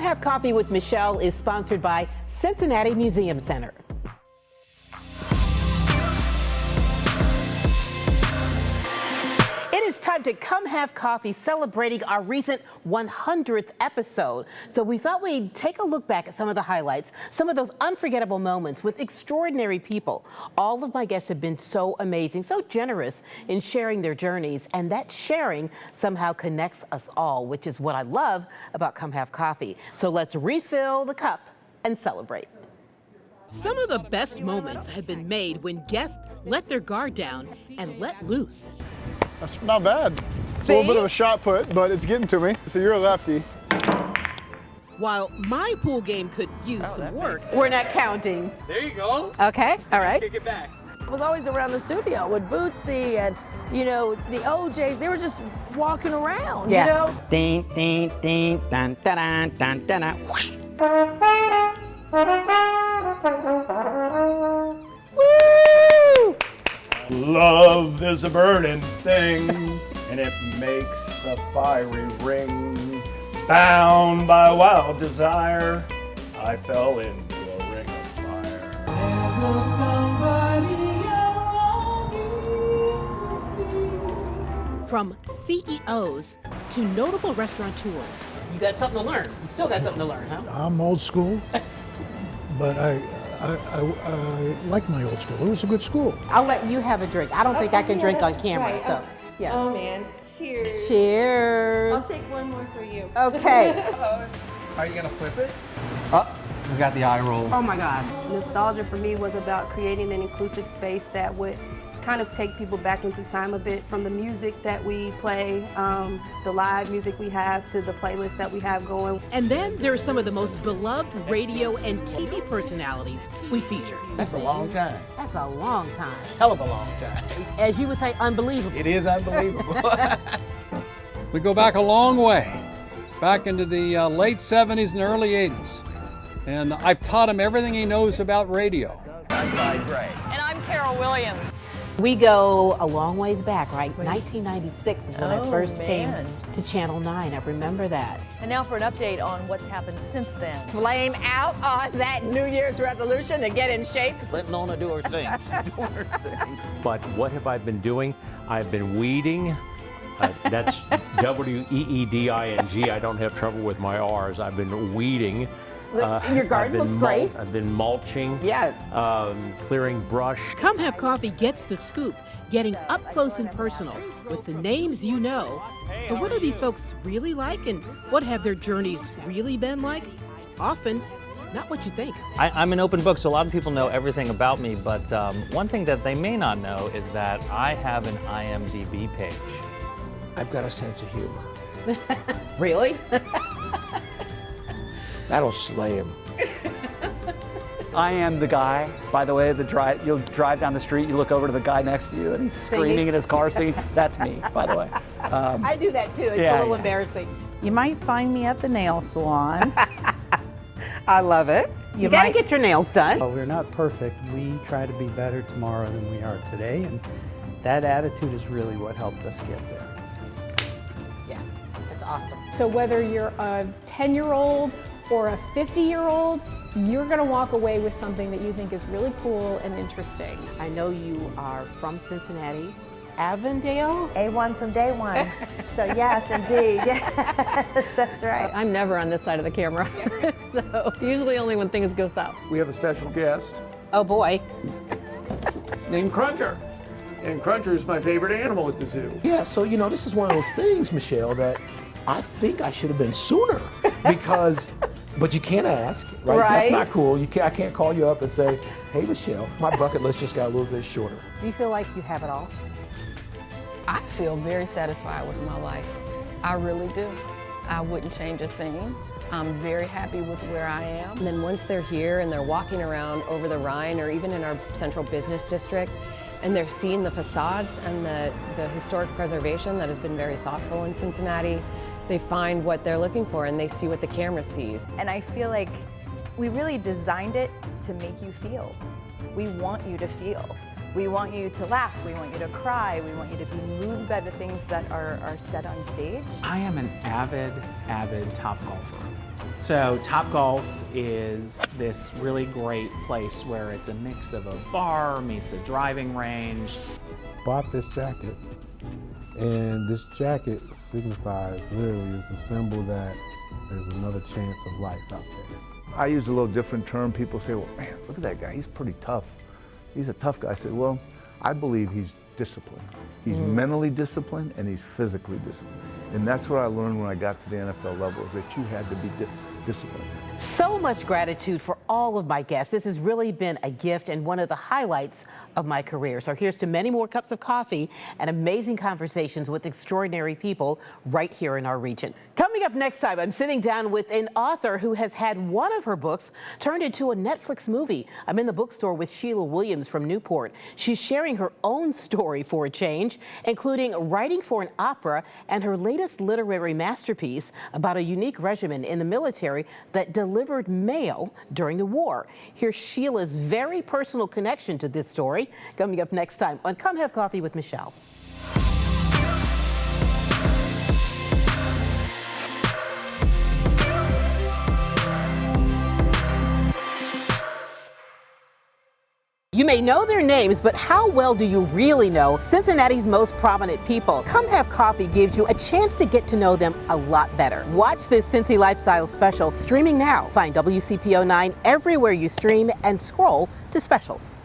Have Coffee with Michelle is sponsored by Cincinnati Museum Center. It is time to come have coffee celebrating our recent 100th episode. So we thought we'd take a look back at some of the highlights, some of those unforgettable moments with extraordinary people. All of my guests have been so amazing, so generous in sharing their journeys, and that sharing somehow connects us all, which is what I love about Come Have Coffee. So let's refill the cup and celebrate. Some of the best moments have been made when guests let their guard down and let loose. That's not bad. It's a little bit of a shot put, but it's getting to me. So you're a lefty. While my pool game could use some work. We're not counting. There you go. Okay, all right. Kick it back. I was always around the studio with Bootsy and, you know, the OJs. They were just walking around, you know? Ding, ding, ding, dun, dun, dun, dun, dun, whoosh. Woo! Love is a burning thing, and it makes a fiery ring. Bound by wild desire, I fell into a ring of fire. From CEOs to notable restaurateurs. You got something to learn. You still got something to learn, huh? I'm old school, but I like my old school. It was a good school. I'll let you have a drink. I don't think I can drink on camera, right. so yeah. Oh man, cheers. Cheers. I'll take one more for you. Okay. Are you gonna flip it? Oh, we got the eye roll. Oh my gosh. Nostalgia for me was about creating an inclusive space that would kind of take people back into time a bit, from the music that we play, the live music we have, to the playlist that we have going. And then there are some of the most beloved radio and TV personalities we feature. That's a long time. That's a long time. Hell of a long time. As you would say, unbelievable. It is unbelievable. We go back a long way, back into the late 70s and early 80s. And I've taught him everything he knows about radio. I'm Gray. And I'm Carol Williams. We go a long ways back, right? 1996 is when I first came to Channel 9. I remember that. And now for an update on what's happened since then. Flame out on that New Year's resolution to get in shape. Let Lona do her thing. She's doing her thing. But what have I been doing? I've been weeding. That's W-E-E-D-I-N-G. I don't have trouble with my R's. I've been weeding. Your garden looks great. I've been mulching. Yes. Clearing brush. Come Have Coffee gets the scoop, getting up close and personal with the names you know. So what are these folks really like, and what have their journeys really been like? Often, not what you think. I'm an open book, so a lot of people know everything about me, but one thing that they may not know is that I have an IMDb page. I've got a sense of humor. Really? That'll slay him. I am the guy, by the way, you'll drive down the street, you look over to the guy next to you and he's screaming in his car singing. That's me, by the way. I do that too. It's a little embarrassing. You might find me at the nail salon. I love it. You gotta get your nails done. Well, we're not perfect. We try to be better tomorrow than we are today, and that attitude is really what helped us get there. Yeah, that's awesome. So whether you're a 10-year-old or a 50-year-old, you're gonna walk away with something that you think is really cool and interesting. I know you are from Cincinnati. Avondale? A1 from day one. So yes, indeed. Yes, that's right. I'm never on this side of the camera, so usually only when things go south. We have a special guest Oh boy. named Cruncher. And Cruncher is my favorite animal at the zoo. Yeah, so you know, this is one of those things, Michelle, that I think I should have been sooner. Because, but you can't ask, right? That's not cool. I can't call you up and say, hey Michelle, my bucket list just got a little bit shorter. Do you feel like you have it all? I feel very satisfied with my life. I really do. I wouldn't change a thing. I'm very happy with where I am. And then once they're here and they're walking around over the Rhine or even in our central business district, and they're seeing the facades and the historic preservation that has been very thoughtful in Cincinnati, they find what they're looking for and they see what the camera sees. And I feel like we really designed it to make you feel. We want you to feel. We want you to laugh, we want you to cry, we want you to be moved by the things that are said on stage. I am an avid Top golfer. So Top Golf is this really great place where it's a mix of a bar meets a driving range. Bought this jacket, and this jacket signifies, literally, it's a symbol that there's another chance of life out there. I use a little different term. People say, well, man, look at that guy, he's pretty tough. He's a tough guy. I said, well, I believe he's disciplined. He's mentally disciplined and he's physically disciplined. And that's what I learned when I got to the NFL level, is that you had to be disciplined. So much gratitude for all of my guests. This has really been a gift and one of the highlights of my career. So here's to many more cups of coffee and amazing conversations with extraordinary people right here in our region. Coming up next time, I'm sitting down with an author who has had one of her books turned into a Netflix movie. I'm in the bookstore with Sheila Williams from Newport. She's sharing her own story for a change, including writing for an opera and her latest literary masterpiece about a unique regimen in the military that delivered mail during the war. Here's Sheila's very personal connection to this story, coming up next time on Come Have Coffee with Michelle. You may know their names, but how well do you really know Cincinnati's most prominent people? Come Have Coffee gives you a chance to get to know them a lot better. Watch this Cincy Lifestyle special streaming now. Find WCPO 9 everywhere you stream and scroll to specials.